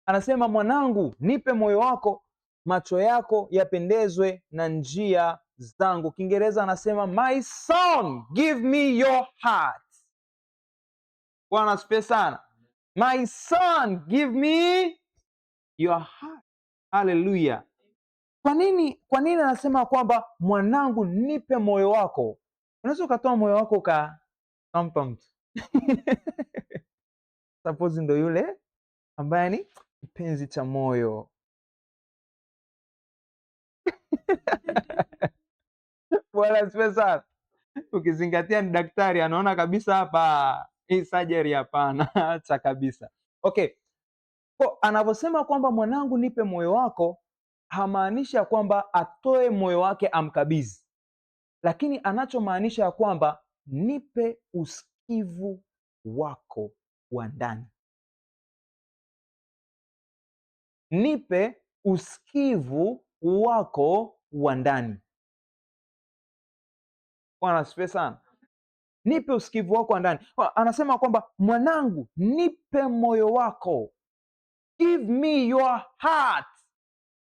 Anasema, mwanangu, nipe moyo wako, macho yako yapendezwe na njia zangu. Kiingereza anasema my son, give me your heart. Bwana asifiwe sana. My son, give me your heart. Haleluya. Kwa nini anasema kwamba mwanangu, nipe moyo wako? Unaweza ukatoa moyo wako ukampa mtu suppose ndo yule ambaye ni kipenzi cha moyo Bwana asifiwe sana. Ukizingatia ni daktari, anaona kabisa hapa hii surgery hapana, acha kabisa. Okay, kwa anavyosema kwamba mwanangu nipe moyo wako, hamaanisha kwamba atoe moyo wake amkabidhi, lakini anachomaanisha ya kwamba nipe usikivu wako wa ndani, nipe usikivu wako wa ndani. Bwana asifiwe sana. Nipe usikivu wako wa ndani. Anasema kwamba mwanangu, nipe moyo wako, give me your heart.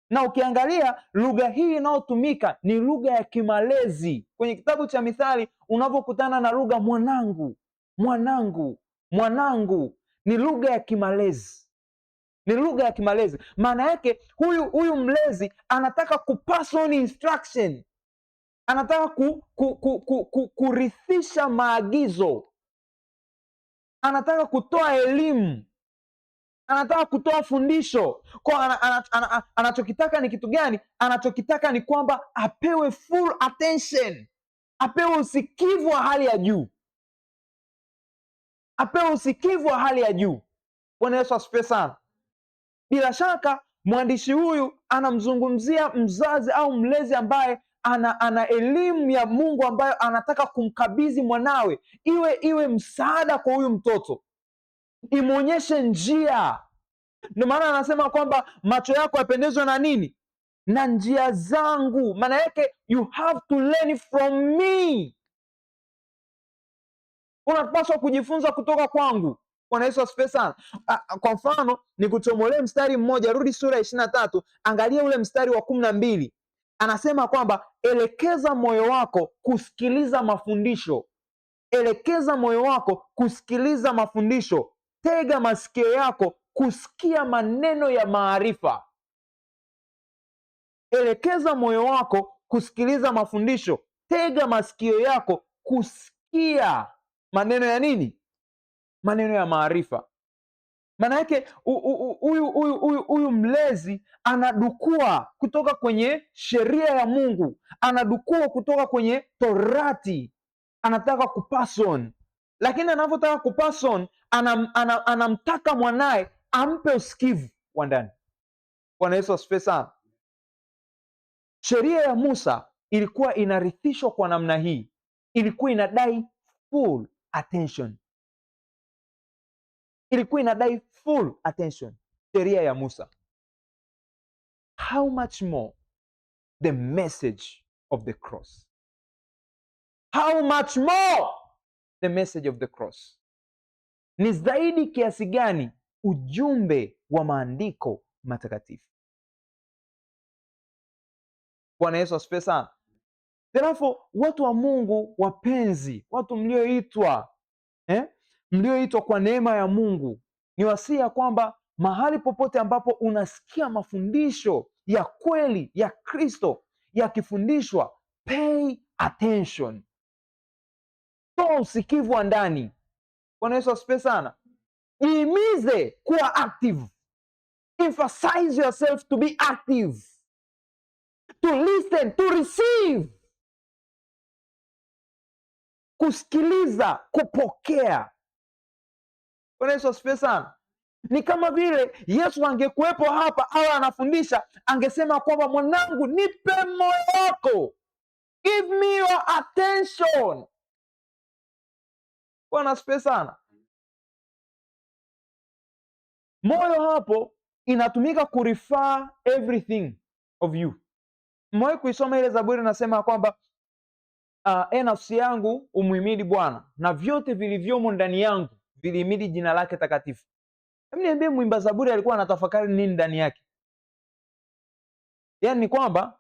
Na ukiangalia lugha hii inayotumika ni lugha ya kimalezi. Kwenye kitabu cha Mithali unavyokutana na lugha mwanangu, mwanangu, mwanangu, ni lugha ya kimalezi, ni lugha ya kimalezi. Maana yake huyu mlezi anataka kupass on instruction, anataka kurithisha maagizo, anataka kutoa elimu, anataka kutoa fundisho. Kwa anachokitaka ni kitu gani? Anachokitaka ni kwamba apewe full attention, apewe usikivu wa hali ya juu, apewe usikivu wa hali ya juu. Bwana Yesu asifiwe sana. Bila shaka mwandishi huyu anamzungumzia mzazi au mlezi ambaye ana elimu ya Mungu ambayo anataka kumkabidhi mwanawe, iwe msaada kwa huyu mtoto, imwonyeshe njia. Ndio maana anasema kwamba macho yako yapendezwe na nini? Na njia zangu. Maana yake you have to learn from me, unapaswa kujifunza kutoka kwangu. Bwana Yesu asifiwe sana. Kwa mfano nikuchomolee mstari mmoja, rudi sura ya 23, angalia ule mstari wa 12. Anasema kwamba elekeza moyo wako kusikiliza mafundisho, elekeza moyo wako kusikiliza mafundisho, tega masikio yako kusikia maneno ya maarifa. Elekeza moyo wako kusikiliza mafundisho, tega masikio yako kusikia maneno ya nini? Maneno ya maarifa. Maana yake huyu mlezi anadukua kutoka kwenye sheria ya Mungu, anadukua kutoka kwenye Torati, anataka kupass on. Lakini anavyotaka kupass on, anamtaka mwanaye ampe usikivu wa ndani. Bwana Yesu asifiwe sana. Sheria ya Musa ilikuwa inarithishwa kwa namna hii, ilikuwa inadai full attention, ilikuwa inadai full attention. Sheria ya Musa. How much more the message of the cross? How much more the message of the cross? Ni zaidi kiasi gani ujumbe wa maandiko matakatifu? Bwana Yesu asifiwe sana. Therefore, watu wa Mungu wapenzi, watu mlioitwa mlioitwa kwa neema ya Mungu, ni wasia kwamba mahali popote ambapo unasikia mafundisho ya kweli ya Kristo yakifundishwa, pay attention, toa usikivu wa ndani. Bwana Yesu asifiwe sana. Jihimize kuwa active, emphasize yourself to be active, to listen, to receive, kusikiliza, kupokea. Bwana Yesu asifiwe sana. Ni kama vile Yesu angekuwepo hapa au anafundisha, angesema kwamba mwanangu, nipe moyo wako, give me your attention. Bwana asifiwe sana. Moyo hapo inatumika kurefer everything of you. Mwae kuisoma ile Zaburi nasema kwamba nafsi yangu umuhimidi Bwana, na vyote vilivyomo ndani yangu vilihimidi jina lake takatifu. Hebu niambie, mwimba Zaburi alikuwa anatafakari nini ndani yake? Yaani ni kwamba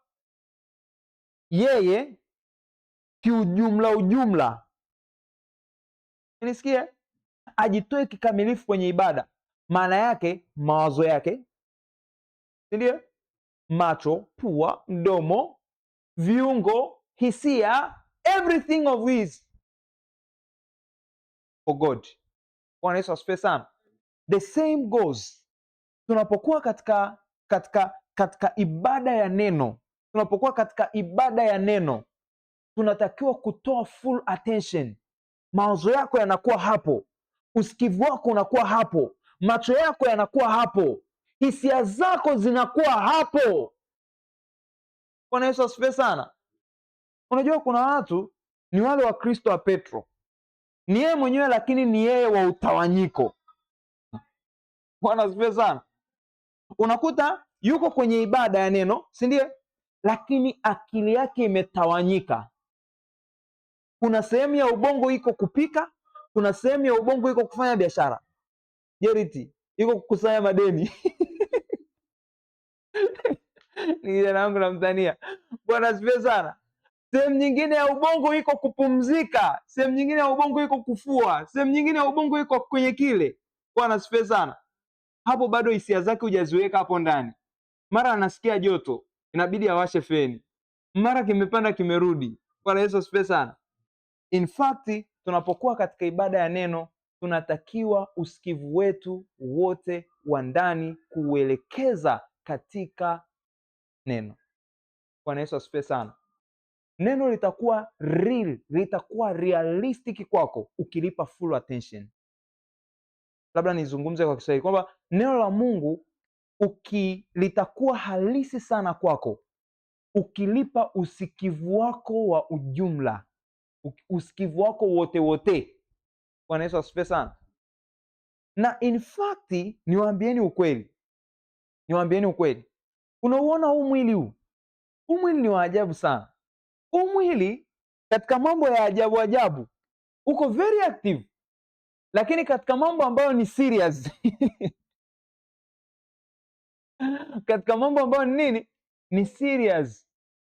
yeye ujumla, nisikie, ajitoe kikamilifu kwenye ibada. Maana yake mawazo yake, si ndio? Macho, pua, mdomo, viungo, hisia, everything of his for God. Bwana Yesu asifiwe sana. The same goes tunapokuwa katika ibada ya neno. Tunapokuwa katika ibada ya neno, tunatakiwa kutoa full attention. Mawazo yako yanakuwa hapo, usikivu wako unakuwa hapo, macho yako yanakuwa hapo, hisia zako zinakuwa hapo. Bwana Yesu asifiwe sana. Unajua kuna watu ni wale wa Kristo wa Petro, ni yeye mwenyewe lakini ni yeye wa utawanyiko. Bwana asifiwe sana. Unakuta yuko kwenye ibada ya neno, si ndio? Lakini akili yake imetawanyika. Kuna sehemu ya ubongo iko kupika, kuna sehemu ya ubongo iko kufanya biashara, Jerity iko kukusanya madeni ni kijana wangu namtania. Bwana asifiwe sana. Sehemu nyingine ya ubongo iko kupumzika, sehemu nyingine ya ubongo iko kufua, sehemu nyingine ya ubongo iko kwenye kile. Bwana asifiwe sana. Hapo bado hisia zake hujaziweka hapo ndani. Mara anasikia joto, inabidi awashe feni, mara kimepanda kimerudi. Bwana Yesu asifiwe sana. In fact, tunapokuwa katika ibada ya neno, tunatakiwa usikivu wetu wote wa ndani kuuelekeza katika neno. Bwana Yesu asifiwe sana. Neno litakuwa real, litakuwa realistic kwako ukilipa full attention. Labda nizungumze kwa Kiswahili kwamba neno la Mungu litakuwa halisi sana kwako ukilipa usikivu wako wa ujumla, usikivu wako wote. Bwana Yesu asifiwe sana. Na in fact, niwaambieni ukweli, unauona huu mwili huu mwili ni wa ajabu sana. Huu mwili katika mambo ya ajabu uko very active, lakini katika mambo ambayo ni serious katika mambo ambayo ni nini, ni serious,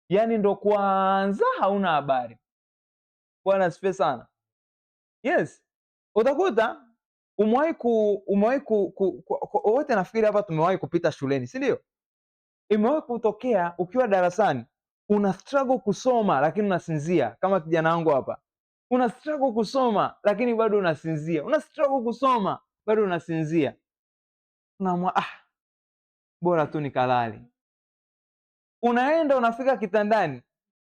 yaani ndo kwanza hauna habari. Bwana asifiwe sana. Yes, utakuta wote nafikiri hapa tumewahi kupita shuleni, si ndio? Imewahi kutokea ukiwa darasani una struggle kusoma lakini unasinzia, kama kijana wangu hapa. Una struggle kusoma lakini bado unasinzia, una struggle kusoma bado unasinzia. Unaamua bora tu nikalale. Unaenda unafika kitandani,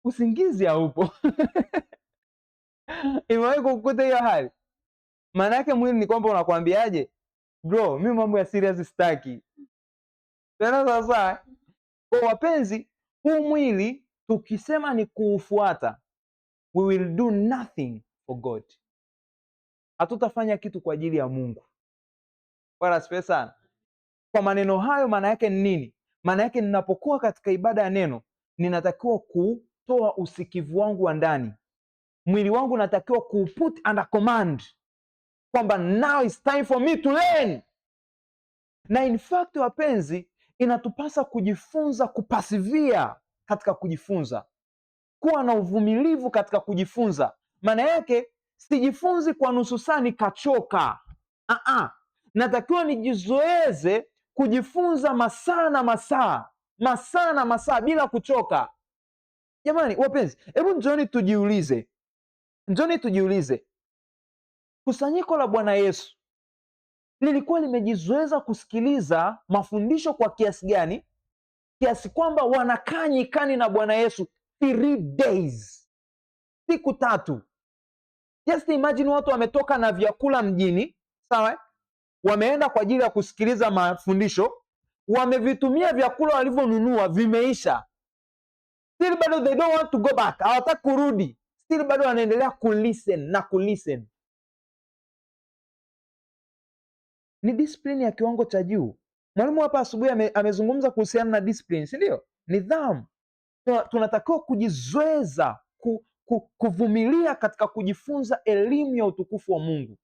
usingizi haupo Imewahi kukuta hiyo hali? Maana yake mwili ni kwamba unakwambiaje, bro, mimi mambo ya serious sitaki tena. Sasa kwa wapenzi, huu mwili tukisema ni kuufuata, we will do nothing for God. Hatutafanya kitu kwa ajili ya Mungu. Bwana asifiwe sana. Kwa maneno hayo, maana yake ni nini? Maana yake ninapokuwa katika ibada ya neno, ninatakiwa kutoa usikivu wangu wa ndani, mwili wangu natakiwa kuuput under command, kwamba now it's time for me to learn. Na in fact, wapenzi, inatupasa kujifunza kupasivia katika kujifunza, kuwa na uvumilivu katika kujifunza. Maana yake sijifunzi kwa nusu saa nikachoka. Natakiwa nijizoeze kujifunza masaa na masaa bila kuchoka. Jamani wapenzi, hebu njoni tujiulize, kusanyiko la Bwana Yesu lilikuwa limejizoeza kusikiliza mafundisho kwa kiasi gani, kiasi kwamba wanakaa nyikani na Bwana Yesu 3 days, siku 3. Just imagine, watu wametoka na vyakula mjini, sawa, wameenda kwa ajili ya kusikiliza mafundisho, wamevitumia vyakula walivyonunua, vimeisha, still bado they don't want to go back, hawataka kurudi, still bado wanaendelea kulisten. Ni discipline ya kiwango cha juu. Mwalimu hapa asubuhi amezungumza kuhusiana na discipline, si ndio? Nidhamu. Tunatakiwa kujizoeza kuvumilia katika kujifunza elimu ya utukufu wa Mungu.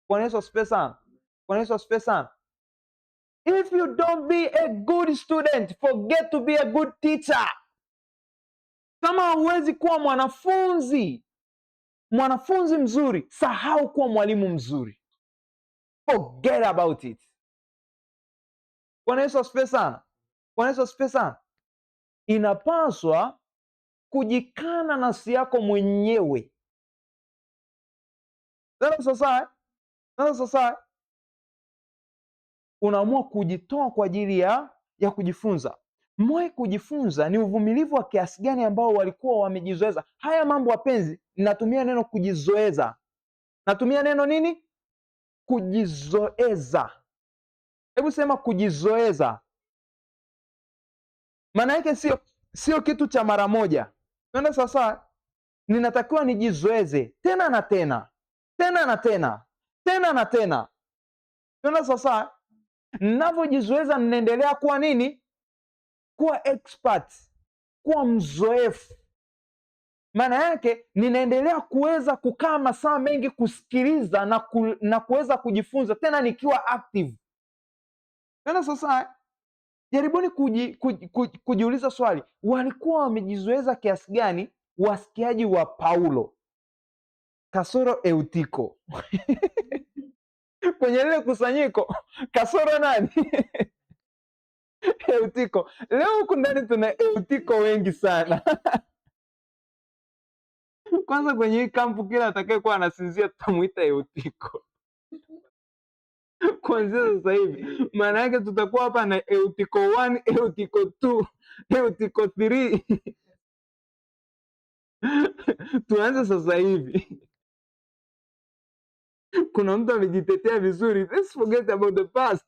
Bwana Yesu asifiwe sana. Bwana Yesu asifiwe sana. If you don't be a good student, forget to be a good teacher. Kama huwezi kuwa mwanafunzi mzuri, sahau kuwa mwalimu mzuri. Forget about it. Bwana Yesu asifiwe sana. Bwana Yesu asifiwe sana. Inapaswa kujikana nafsi yako mwenyewe. Sasa unaamua kujitoa kwa ajili ya kujifunza. Mwahi kujifunza ni uvumilivu wa kiasi gani ambao walikuwa wamejizoeza. Haya mambo wapenzi, natumia neno kujizoeza. Natumia neno nini? Kujizoeza. Hebu sema kujizoeza. Maana yake sio kitu cha mara moja. Twende sasa, ninatakiwa nijizoeze tena na tena, tena na tena, tena na tena. Twende sasa, ninavyojizoeza ninaendelea kuwa nini? Kuwa expert, kuwa mzoefu. Maana yake ninaendelea kuweza kukaa masaa mengi kusikiliza na kuweza kujifunza tena nikiwa active. Tena sasa jaribuni kujiuliza swali, walikuwa wamejizoeza kiasi gani wasikiaji wa Paulo kasoro Eutiko? Kwenye lile kusanyiko kasoro nani? Eutiko. Leo huku ndani tuna Eutiko wengi sana. Kwanza kwenye hii kampu kila atakayekuwa anasinzia tutamuita Eutiko. Kuanzia sasa hivi maana yake tutakuwa hapa na Eutiko 1, Eutiko 2, Eutiko 3. Tuanze sasa hivi. Kuna mtu amejitetea vizuri. Let's forget about the past.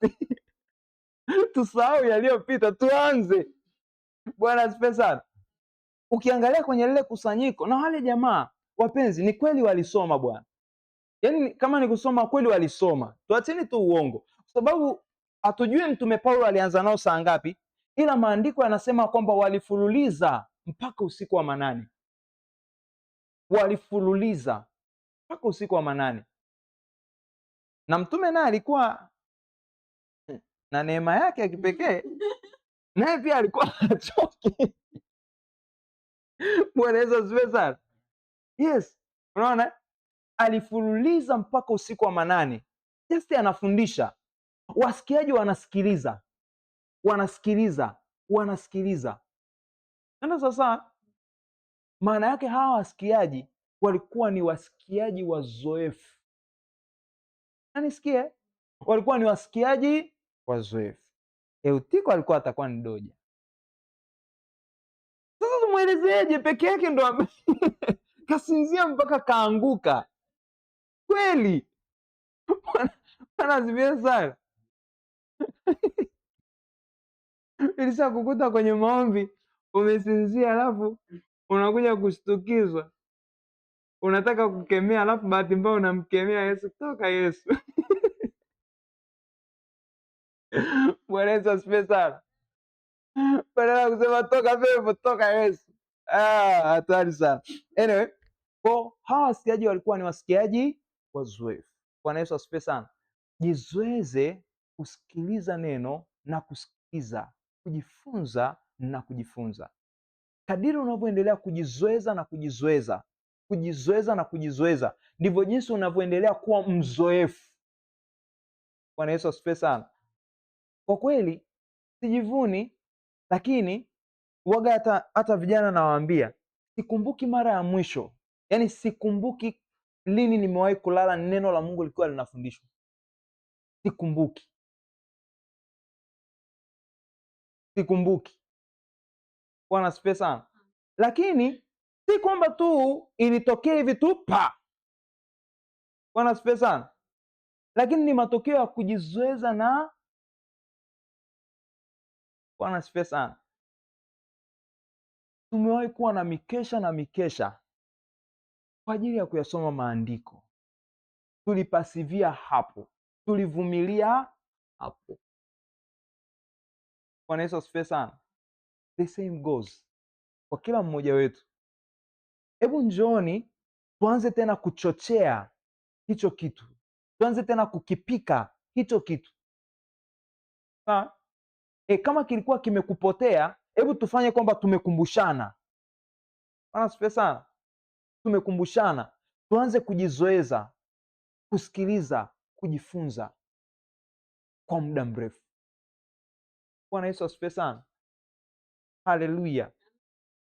Tusahau yaliyopita, tuanze. Bwana asifiwe sana. Ukiangalia kwenye lile kusanyiko na wale jamaa wapenzi, ni kweli walisoma bwana. Yaani kama ni kusoma kweli walisoma. Tuacheni tu uongo. Kwa sababu hatujui Mtume Paulo alianza nao saa ngapi, ila maandiko yanasema kwamba walifululiza mpaka usiku wa manane. Walifululiza mpaka usiku wa manane. Na mtume naye alikuwa na neema yake ya kipekee, naye pia alikuwa hachoki. Bwana Yesu asifiwe sana. Yes, unaona, alifululiza mpaka usiku wa manane. Just anafundisha, wasikiaji wanasikiliza, wanasikiliza. Ndio sasa maana yake hawa wasikiaji walikuwa ni wasikiaji wazoefu. Anisikie, walikuwa ni wasikiaji wazoefu. Eutiko alikuwa atakuwa ni doja. Sasa tumwelezeje? Peke yake ndo kasinzia mpaka kaanguka kweli. Bwana asifiwe sana. Ilisha kukuta kwenye maombi umesinzia, alafu unakuja kushtukizwa, unataka kukemea, alafu bahati mbaya unamkemea Yesu. Toka Yesu. Bwana Yesu asifiwe sana. Badala ya kusema toka pepo, toka Yesu. Hatari sana. Anyway, kwa hawa wasikiaji walikuwa ni wasikiaji wazoefu. Bwana Yesu asifiwe sana. Jizoeze kusikiliza neno na kusikiza, kujifunza na kujifunza. Kadiri unavyoendelea kujizoeza na kujizoeza, ndivyo jinsi unavyoendelea kuwa mzoefu. Bwana Yesu asifiwe sana. Kwa kweli sijivuni, lakini waga hata vijana nawaambia, sikumbuki mara ya mwisho, yaani sikumbuki lini nimewahi kulala neno la Mungu likiwa linafundishwa. Sikumbuki. Bwana asifiwe sana. Lakini si kwamba tu ilitokea hivi tu pa. Bwana asifiwe sana. Lakini ni matokeo ya kujizoeza na. Bwana asifiwe sana. Tumewahi kuwa na mikesha kwa ajili ya kuyasoma maandiko. Tulipasivia hapo, tulivumilia hapo. Bwana Yesu asifiwe sana. The same goes kwa kila mmoja wetu. Hebu njooni tuanze tena kuchochea hicho kitu, tuanze tena kukipika hicho kitu. Sawa? Kama kilikuwa kimekupotea, hebu tufanye kwamba tumekumbushana. Bwana sifiwe sana. Tumekumbushana, tuanze kujizoeza kusikiliza, kujifunza kwa muda mrefu. Bwana Yesu asifiwe sana. Haleluya.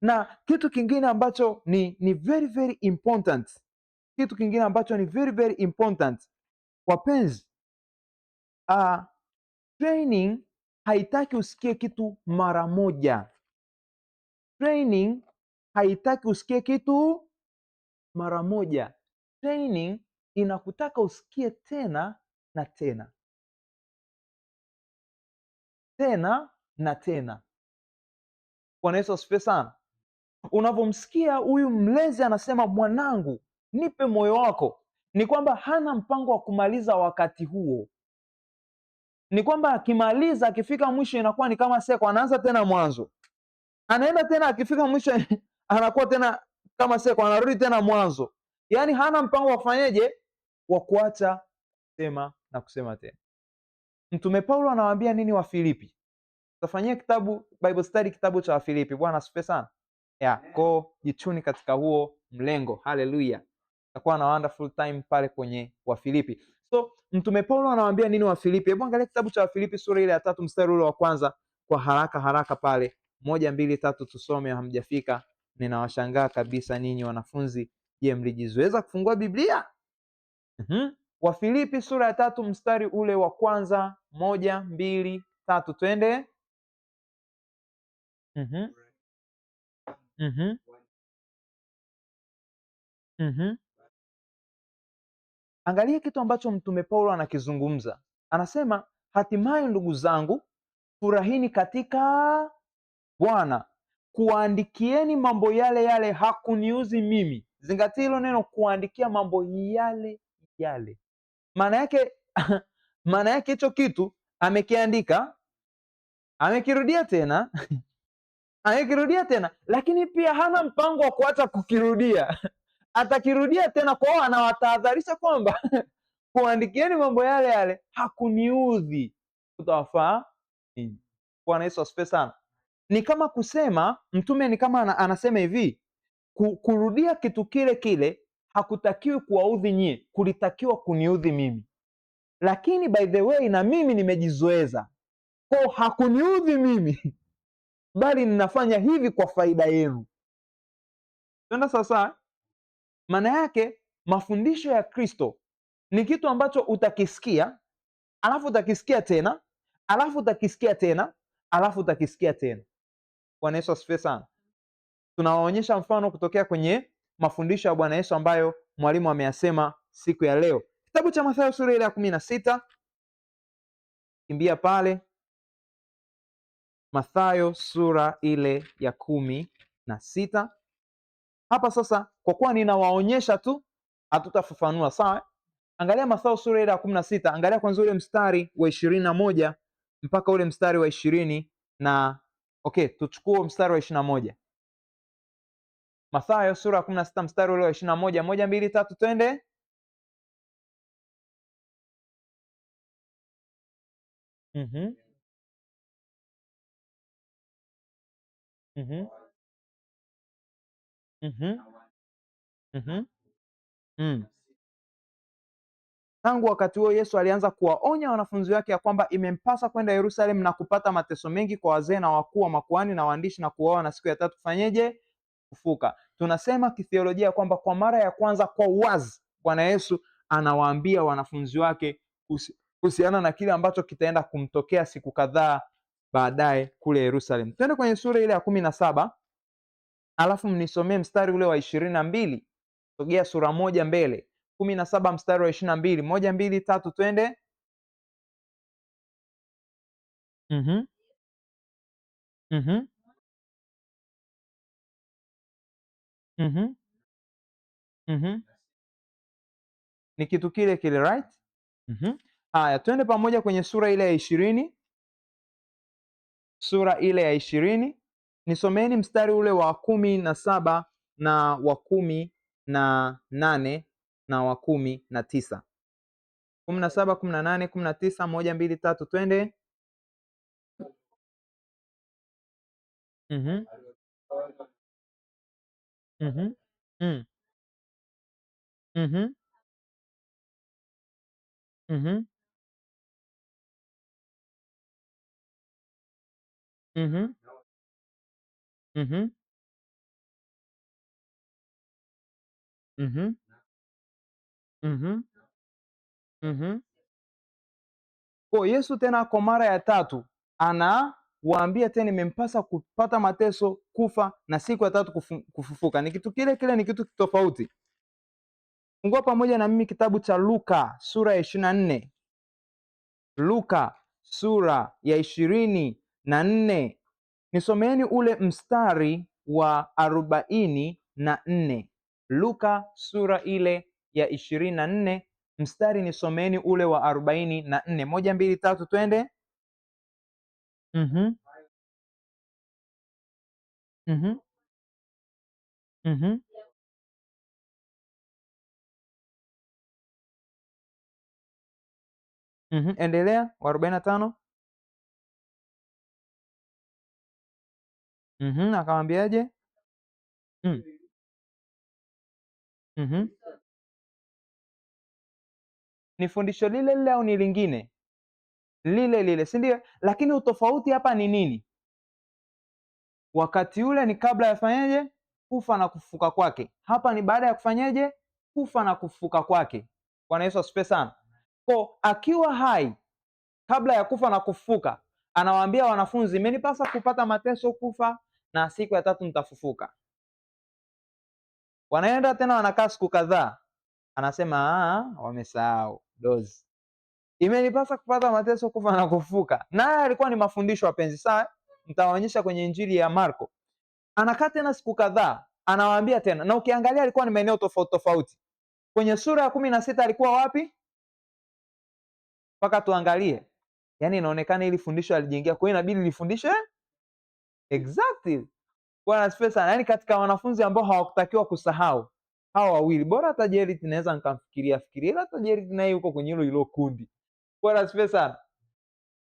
Na kitu kingine ambacho ni very very important, kitu kingine ambacho ni very very important wapenzi, training haitaki usikie kitu mara moja. Training haitaki usikie kitu mara moja. Training inakutaka usikie tena na tena, tena na tena. Bwana Yesu asifiwe sana. Unavyomsikia huyu mlezi anasema mwanangu, nipe moyo wako, ni kwamba hana mpango wa kumaliza wakati huo. Ni kwamba akimaliza, akifika mwisho inakuwa ni kama seko, anaanza tena mwanzo, anaenda tena, akifika mwisho anakuwa tena kama seko, anarudi tena mwanzo. Yaani hana mpango wa kufanyeje, wa kuacha kusema na kusema tena. Mtume Paulo anawaambia nini wa Filipi? Tafanyia kitabu Bible study, kitabu cha Wafilipi. Bwana asifiwe sana. Ko jichuni katika huo mlengo. Haleluya. Takuwa na wonderful time pale kwenye Wafilipi. So Mtume Paulo anawaambia nini Wafilipi? Hebu angalia kitabu cha Wafilipi sura ile ya 3 mstari ule wa kwanza kwa haraka pale. 1, 2, 3 tusome, hamjafika. Ninawashangaa kabisa ninyi wanafunzi. Je, mlijizoeza kufungua Biblia? Wafilipi sura ya 3 mstari ule wa kwanza. 1, 2, 3 twende. Angalia kitu ambacho Mtume Paulo anakizungumza. Anasema, hatimaye ndugu zangu, furahini katika Bwana. Kuandikieni mambo yale yale hakuniuzi mimi. Zingatia hilo neno, kuandikia mambo yale yale. Maana yake maana yake hicho kitu amekiandika, amekirudia tena amekirudia tena, lakini pia hana mpango wa kuacha kukirudia. Atakirudia tena. Kwa hiyo anawatahadharisha kwamba kuandikieni mambo yale yale hakuniudhi, utawafaa ninyi. Bwana Yesu asifiwe sana. Ni kama kusema, mtume ni kama anasema hivi, kurudia kitu kile kile hakutakiwi kuwaudhi nyie, kulitakiwa kuniudhi mimi. Lakini by the way, na mimi nimejizoeza, kwa hakuniudhi mimi bali ninafanya hivi kwa faida yenu. Twenda sasa. Maana yake mafundisho ya Kristo ni kitu ambacho utakisikia, alafu utakisikia tena, alafu utakisikia tena, alafu utakisikia tena. Bwana Yesu asifiwe sana. Tunawaonyesha mfano kutokea kwenye mafundisho ya Bwana Yesu ambayo mwalimu ameyasema siku ya leo. Kitabu cha Mathayo sura ile ya 16. Kimbia pale. Mathayo sura ile ya 16. Hapa sasa, kwa kuwa ninawaonyesha tu, hatutafafanua, sawa? Angalia Mathayo sura ile ya 16, angalia kwanza ule mstari wa 21 mpaka ule mstari wa 20 na tuchukue mstari wa 21. Mathayo sura ya 16 mstari ule wa 21. 1, 2, 3 twende. Tangu wakati huo Yesu alianza kuwaonya wanafunzi wake ya kwamba imempasa kwenda Yerusalemu na kupata mateso mengi kwa wazee na wakuu wa makuhani na waandishi, na kuuawa na siku ya 3 kufanyeje? Kufuka. Tunasema kithiolojia kwamba kwa mara ya kwanza kwa uwazi Bwana Yesu anawaambia wanafunzi wake kuhusiana na kile ambacho kitaenda kumtokea siku kadhaa baadaye kule Yerusalemu. Twende kwenye sura ile ya 17, alafu mnisomee mstari ule wa 22. Sogea sura moja mbele. 17 mstari wa 22. 1, 2, 3 twende. Ni kitu kile kile, right? Haya, twende pamoja kwenye sura ile ya 20. Sura ile ya 20, nisomeni mstari ule wa 17 na wa 18 na wa 19. 17, 18, 19, 1, 2, 3, twende. Mhm. Mhm. Mm. Mhm. Mhm. Mhm. Mhm. Mhm. Mhm. Mhm. Kwa Yesu tena kwa mara ya tatu anawaambia tena, imempasa kupata mateso, kufa na siku ya tatu kufufuka. Ni kitu kile kile, ni kitu tofauti. Fungua pamoja na mimi kitabu cha Luka sura ya 24. Luka sura ya 24. Nisomeeni ule mstari wa 44. Luka sura ile ya 24 mstari, nisomeeni ule wa 44. 1, 2, 3, twende. Mhm. Mhm. Mhm. Mhm. Endelea, wa 45. Mhm. Akamwambiaje? Mm. Mhm. Ni fundisho lile lile au ni lingine? Lile lile, si ndio? Lakini utofauti hapa ni nini? Wakati ule ni kabla ya fanyeje? Kufa na kufufuka kwake. Hapa ni baada ya kufanyeje? Kufa na kufufuka kwake. Bwana Yesu asifiwe sana. Kwa akiwa hai kabla ya kufa na kufufuka, anawaambia wanafunzi, imenipasa kupata mateso, kufa na siku ya tatu nitafufuka. Wanaenda tena wanakaa siku kadhaa, anasema wamesahau dozi, imenipasa kupata mateso, kufa na kufufuka. Naye alikuwa ni mafundisho wapenzi, sawa? Nitawaonyesha kwenye Injili ya Marko. Anakaa tena siku kadhaa, anawaambia tena, na ukiangalia alikuwa ni maeneo tofauti tofauti. Kwenye sura ya 16 alikuwa wapi? Mpaka tuangalie, yaani inaonekana ili fundisho alijengia, kwa hiyo inabidi lifundishe exactly. Bwana asifiwe sana. Yaani katika wanafunzi ambao hawakutakiwa kusahau, hawa wawili, bora hata Jairus naweza nikamfikiria, ila hata Jairus naye yuko kwenye hilo kundi. Bwana asifiwe sana.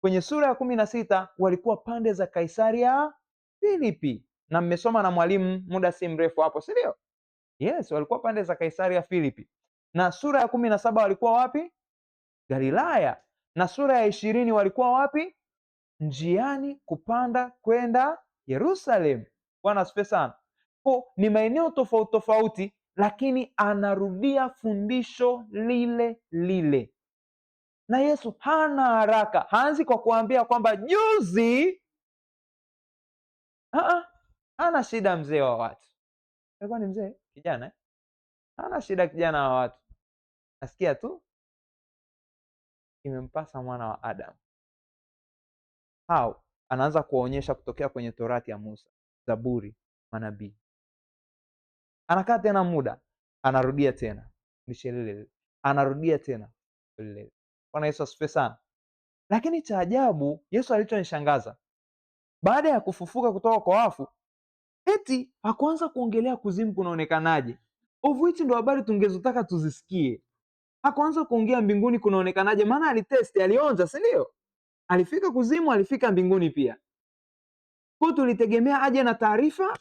Kwenye sura ya 16 walikuwa pande za Kaisaria Filipi, na mmesoma na mwalimu muda si mrefu hapo, si ndio? Yes, walikuwa pande za Kaisaria Filipi. Na sura ya 17 walikuwa wapi? Galilaya. Na sura ya 20 walikuwa wapi? Njiani kupanda kwenda Yerusalemu. Bwana asifiwe sana. Kwa ni maeneo tofauti tofauti, lakini anarudia fundisho lile lile. Na Yesu hana haraka, haanzi kwa kuambia kwamba juzi. Hana shida mzee wa watu. Alikuwa ni mzee, kijana. Hana shida kijana wa watu. Nasikia tu imempasa mwana wa Adamu. Anaanza kuwaonyesha kutokea kwenye Torati ya Musa, Zaburi, manabii. Anakaa tena muda, anarudia tena lishelele, anarudia tena lile. Bwana Yesu asifiwe sana. Lakini cha ajabu, Yesu alichonishangaza, baada ya kufufuka kutoka kwa wafu, eti hakuanza kuongelea kuzimu kunaonekanaje, of which ndo habari tungezotaka tuzisikie. Hakuanza kuongea mbinguni kunaonekanaje, maana alitesti, alionja, si ndio? Alifika kuzimu, alifika mbinguni pia. Kwa tulitegemea aje na taarifa,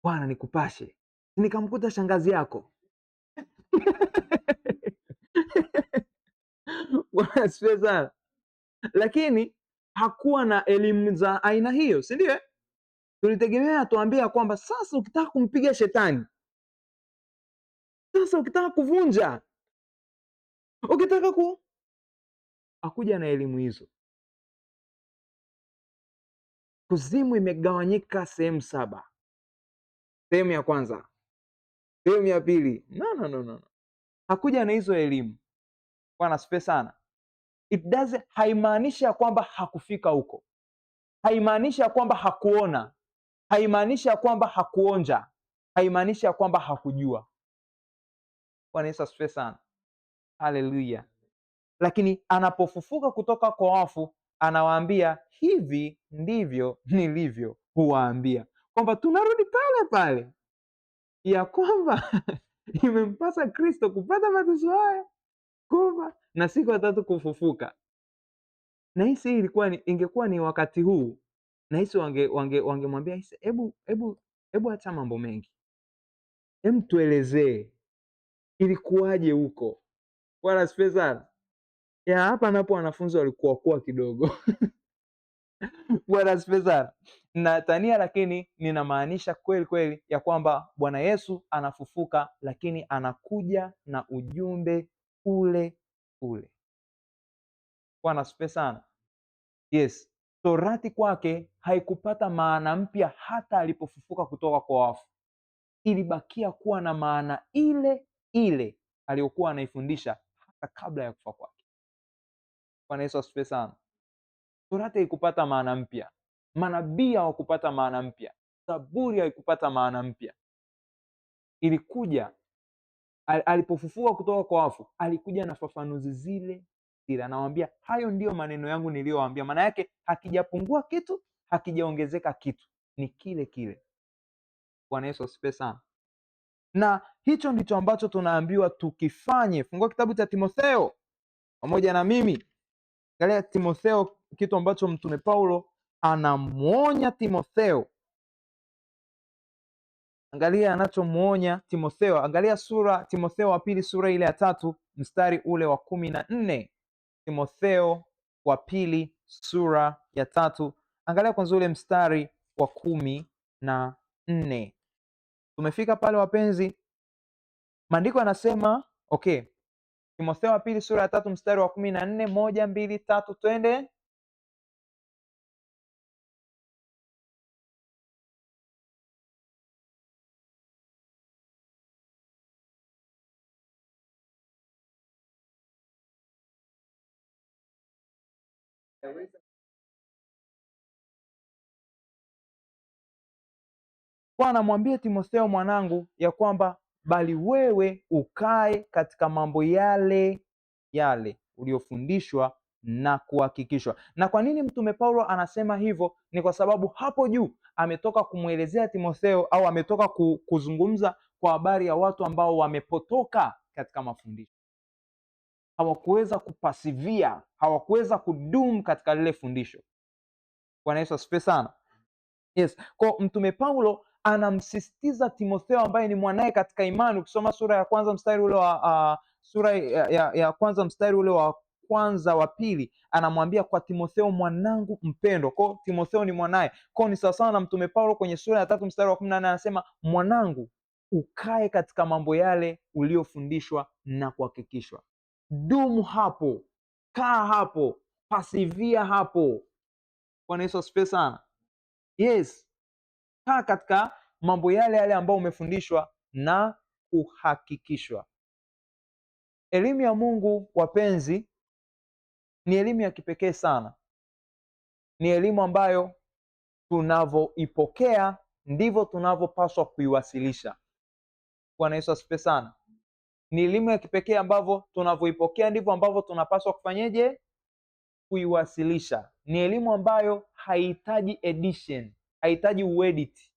bwana nikupashe, nikamkuta shangazi yako. Bwana asifiwe sana. Lakini hakuwa na elimu za aina hiyo, si ndio? Tulitegemea atuambia kwamba sasa ukitaka kumpiga shetani, sasa ukitaka kuvunja, ukitaka hakuja na elimu hizo. Kuzimu imegawanyika sehemu 7. Sehemu ya kwanza, sehemu ya pili. No. Hakuja na hizo elimu. Bwana asifiwe sana. Haimaanishi ya kwamba hakufika huko, haimaanishi ya kwamba hakuona, haimaanishi ya kwamba hakuonja, haimaanishi ya kwamba hakujua. Bwana Yesu asifiwe sana. Haleluya. Lakini anapofufuka kutoka kwa wafu, anawaambia hivi ndivyo nilivyo huwaambia, kwamba tunarudi pale pale ya kwamba imempasa Kristo kupata mateso haya, kufa na siku ya tatu kufufuka. Nahisi hii ingekuwa ni wakati huu, nahisi wangemwambia hebu acha mambo mengi, tuelezee ilikuwaje huko. Bwana asifiwe sana. Ya hapa napo wanafunzi walikuwa kidogo. Bwana asifiwe sana. Natania, lakini ninamaanisha kweli kweli ya kwamba Bwana Yesu anafufuka, lakini anakuja na ujumbe ule ule. Bwana asifiwe sana. Yes, Torati kwake haikupata maana mpya hata alipofufuka kutoka kwa wafu. Ilibakia kuwa na maana ile ile aliyokuwa anaifundisha hata kabla ya kufa kwake. Bwana Yesu asifiwe sana. Torati haikupata maana mpya, manabii hawakupata maana mpya, Zaburi haikupata maana mpya. Ilikuja alipofufuka kutoka kwa wafu, alikuja na fafanuzi zile zile. Anawaambia hayo ndiyo maneno yangu niliyowaambia. Maana yake hakijapungua kitu, hakijaongezeka kitu, ni kile kile. Bwana Yesu asifiwe sana. Na hicho ndicho ambacho tunaambiwa tukifanye. Fungua kitabu cha Timotheo pamoja na mimi. Angalia Timotheo, kitu ambacho mtume Paulo anamuonya Timotheo. Angalia anachomuonya Timotheo. Angalia Timotheo wa pili sura ile ya 3 mstari ule wa 14. Timotheo wa pili sura ya 3, angalia kwanza ule mstari wa 14. Tumefika pale wapenzi? Maandiko yanasema okay. Timotheo wa pili sura ya 3 mstari wa 14. 1, 2, 3, twende. Bwana mwambie Timotheo mwanangu ya kwamba bali wewe ukae katika mambo yale yale uliofundishwa na kuhakikishwa. Na kwa nini mtume Paulo anasema hivyo? Ni kwa sababu hapo juu ametoka kumwelezea Timotheo, au ametoka kuzungumza kwa habari ya watu ambao wamepotoka katika mafundisho, hawakuweza kupasivia, hawakuweza kudumu katika lile fundisho. Bwana Yesu asifiwe sana. Yes, kwa mtume Paulo anamsisitiza Timotheo ambaye ni mwanaye katika imani. Ukisoma sura ya kwanza mstari ule wa sura ya kwanza mstari ule wa kwanza wa pili, anamwambia kwa Timotheo mwanangu mpendwa. Kwa Timotheo ni mwanaye. Kwa ni sawasawa na mtume Paulo kwenye sura ya 3 mstari wa 18 anasema mwanangu, ukae katika mambo yale uliofundishwa na kuhakikishwa. Dumu hapo, kaa hapo, pasivia hapo. Bwana Yesu asifiwe sana. Yes, kaa katika mambo yale yale ambayo umefundishwa na kuhakikishwa. Elimu ya Mungu wapenzi, ni elimu ya kipekee sana. Ni elimu ambayo tunavyoipokea ndivyo tunavyopaswa kuiwasilisha. Bwana Yesu asifiwe sana. Ni elimu ya kipekee ambavyo tunavyoipokea ndivyo ambavyo tunapaswa kufanyeje? Kuiwasilisha. Ni elimu ambayo haihitaji edition, haihitaji uedit.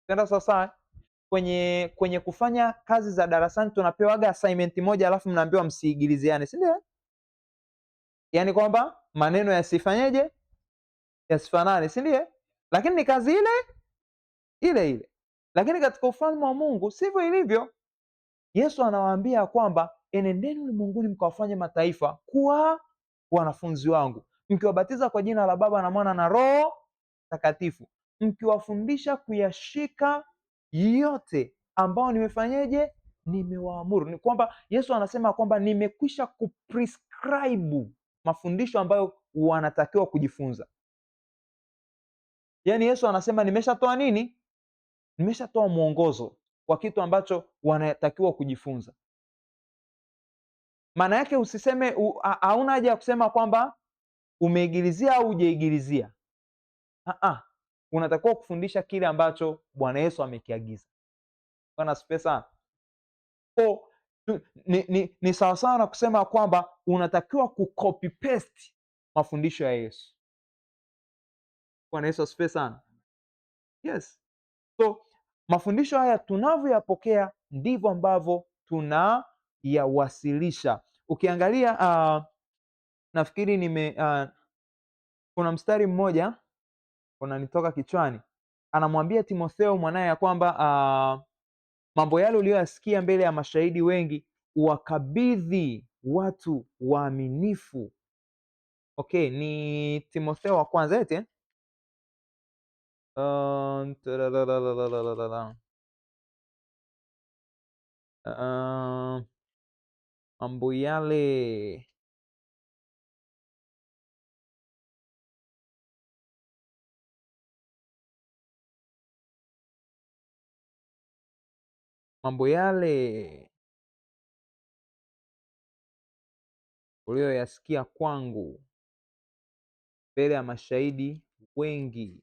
Tenda sasa kwenye kufanya kazi za darasani tunapewaga assignment moja alafu mnaambiwa msiigiliziane, si ndio? Yaani kwamba maneno yasifanyeje? Yasifanane, si ndio? Lakini ni kazi ile. Lakini katika ufalme wa Mungu sivyo ilivyo. Yesu anawaambia kwamba enendeni ulimwenguni mkawafanye mataifa kuwa wanafunzi wangu, mkiwabatiza kwa jina la Baba na Mwana na Roho Takatifu, mkiwafundisha kuyashika yote ambao nimefanyeje? Nimewaamuru. Ni kwamba Yesu anasema kwamba nimekwisha kuprescribe mafundisho ambayo wanatakiwa kujifunza. Yaani Yesu anasema nimeshatoa nini? Nimeshatoa mwongozo wa kitu ambacho wanatakiwa kujifunza. Maana yake usiseme, hauna haja ya kusema kwamba umeigilizia au hujaigilizia. Unatakiwa kufundisha kile ambacho Bwana Yesu amekiagiza. Bwana asifiwe sana. Ni sawasawa na kusema kwamba unatakiwa kucopy paste mafundisho ya Yesu. Bwana Yesu asifiwe sana. Yes. So mafundisho haya tunavyoyapokea ndivyo ambavyo tunayawasilisha. Ukiangalia nafikiri kuna mstari mmoja unanitoka kichwani, anamwambia Timotheo mwanaye ya kwamba mambo yale uliyoyasikia mbele ya mashahidi wengi wakabidhi watu waaminifu. Okay, ni Timotheo wa kwanza eti mambo yale uliyoyasikia kwangu mbele ya mashahidi wengi,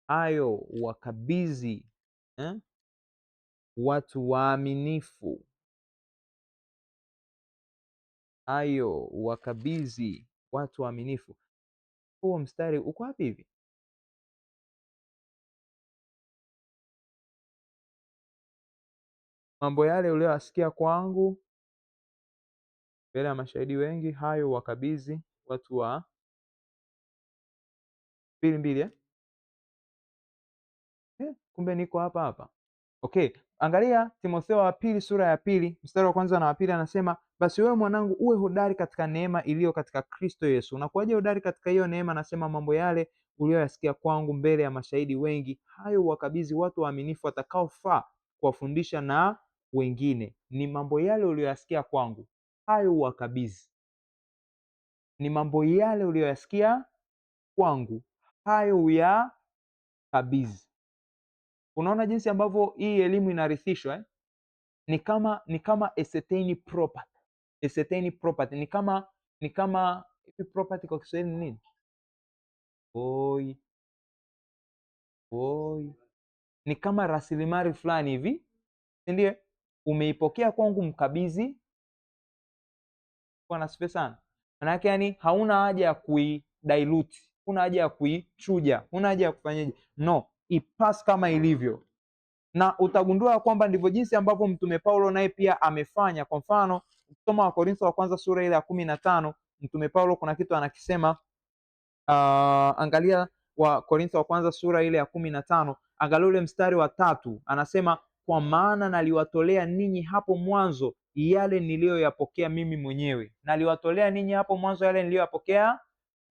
hayo wakabidhi watu waaminifu. Hayo wakabidhi watu waaminifu. Huo mstari uko wapi hivi? Mambo yale uliyoyasikia kwangu mbele ya mashahidi wengi, hayo wakabidhi watu wa 2:2 kumbe niko hapa. Okay, angalia Timotheo wa pili sura ya 2 mstari wa kwanza na wa pili, anasema basi wewe mwanangu uwe hodari katika neema iliyo katika Kristo Yesu. Unakuwaje hodari katika hiyo neema? Anasema mambo yale uliyoyasikia kwangu mbele ya mashahidi wengi, hayo wakabidhi watu waaminifu watakaofaa kuwafundisha na wengine. Ni mambo yale uliyoyasikia kwangu, hayo wakabidhi. Ni mambo yale uliyoyasikia kwangu, hayo uyakabidhi. Unaona jinsi ambavyo hii elimu inarithishwa Ni kama a certain property. A certain property ni kama property kwa Kiswahili ni nini? Ni kama rasilimali fulani hivi, si ndio? Umeipokea kwangu, mkabidhi. Bwana asifiwe sana. Maana yake yani hauna haja ya kuidilute, huna haja ya kuichuja, huna haja ya kufanyaje, no, ipass kama ilivyo. Na utagundua kwamba ndivyo jinsi ambavyo Mtume Paulo naye pia amefanya. Kwa mfano, ukisoma Wakorintho wa kwanza sura ile ya 15, Mtume Paulo kuna kitu anakisema. Angalia Wakorintho wa kwanza sura ile ya 15, angalia ule mstari wa 3, anasema kwa maana naliwatolea ninyi hapo mwanzo yale niliyoyapokea mimi mwenyewe. Naliwatolea ninyi hapo mwanzo yale niliyoyapokea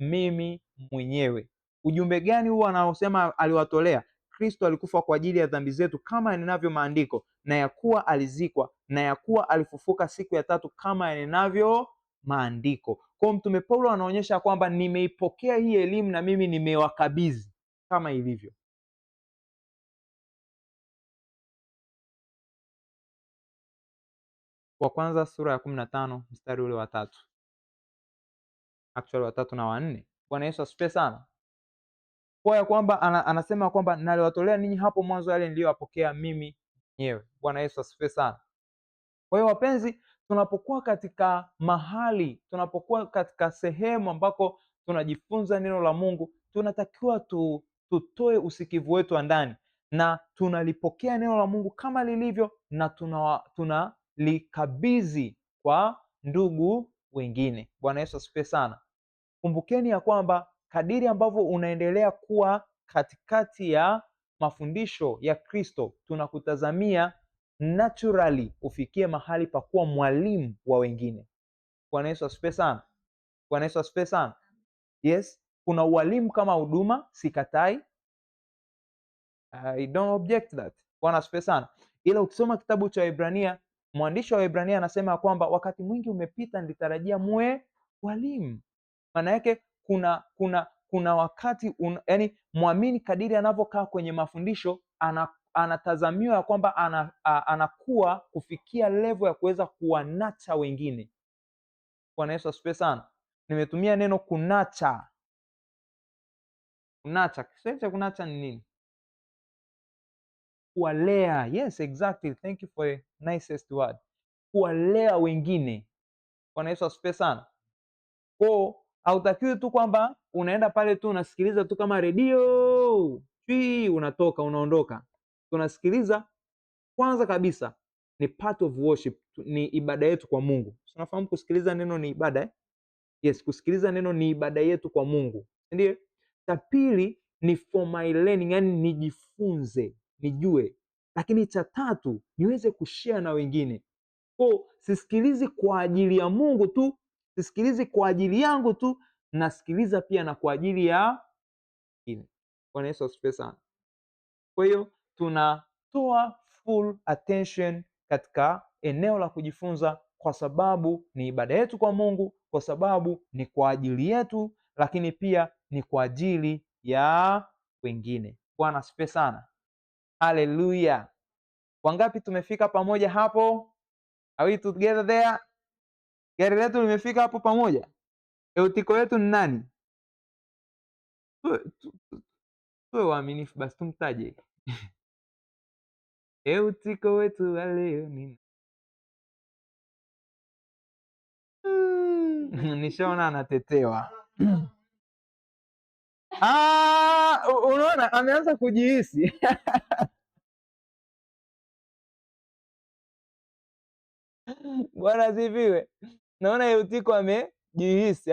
mimi mwenyewe. Ujumbe gani huo anaosema aliwatolea? Kristo alikufa kwa ajili ya dhambi zetu kama yanenavyo maandiko, na ya kuwa alizikwa, na ya kuwa alifufuka siku ya tatu kama yanenavyo maandiko. Kwa Mtume Paulo anaonyesha kwamba nimeipokea hii elimu na mimi nimewakabidhi kama ilivyo. Wa kwanza sura ya 15 mstari ule wa 3, actually wa 3 na wa 4. Bwana Yesu asifiwe sana. Kwa ya kwamba anasema kwamba naliwatolea ninyi hapo mwanzo yale niliyowapokea mimi mwenyewe. Bwana Yesu asifiwe sana. Kwa hiyo wapenzi, tunapokuwa katika mahali, tunapokuwa katika sehemu ambako tunajifunza neno la Mungu, tunatakiwa tutoe usikivu wetu wa ndani na tunalipokea neno la Mungu kama lilivyo, na tunalikabidhi kwa ndugu wengine. Bwana Yesu asifiwe sana. Kumbukeni ya kwamba kadiri ambavyo unaendelea kuwa katikati ya mafundisho ya Kristo, tunakutazamia naturally ufikie mahali pa kuwa mwalimu wa wengine. Bwana Yesu asifiwe sana. Bwana Yesu asifiwe sana. Yes, kuna ualimu kama huduma, sikatai. I don't object that. Bwana asifiwe sana. Ila ukisoma kitabu cha Waebrania, mwandishi wa Waebrania anasema kwamba wakati mwingi umepita, nilitarajia muwe walimu. Maana yake kuna wakati yani muamini kadiri anavyokaa kwenye mafundisho anatazamiwa ya kwamba anakuwa kufikia level ya kuweza kuwanacha wengine. Bwana Yesu asifiwe sana. Nimetumia neno kunacha. Kiswahili cha kunacha ni nini? Kuwalea. Yes, exactly. Thank you for a nicest word. Kuwalea wengine. Bwana Yesu asifiwe sana. Kwa hautakiwi tu kwamba unaenda pale tu unasikiliza tu kama redio unatoka unaondoka. Tunasikiliza kwanza kabisa ni part of worship, ni ibada yetu kwa Mungu. Unafahamu kusikiliza neno ni ibada eh? Yes, kusikiliza neno ni ibada yetu kwa Mungu, ndio. Cha pili ni for my learning, yani nijifunze, nijue. Lakini cha tatu niweze kushare na wengine. Kwa sisikilizi kwa ajili ya Mungu tu, sisikilizi kwa ajili yangu tu, nasikiliza pia na kwa ajili ya wengine. Bwana Yesu asifiwe sana. Kwa hiyo tunatoa full attention katika eneo la kujifunza, kwa sababu ni ibada yetu kwa Mungu, kwa sababu ni kwa ajili yetu, lakini pia ni kwa ajili ya wengine. Bwana asifiwe sana. Haleluya. Wangapi tumefika pamoja hapo? Are we together there? Gari letu limefika hapo pamoja? Eutiko wetu ni nani? Tuwe waaminifu basi, tumtaje. Eutiko wetu wa leo ni nishaona anatetewa. Unaona ameanza kujihisi. Bwana asifiwe. Naona Eutiko amejihisi.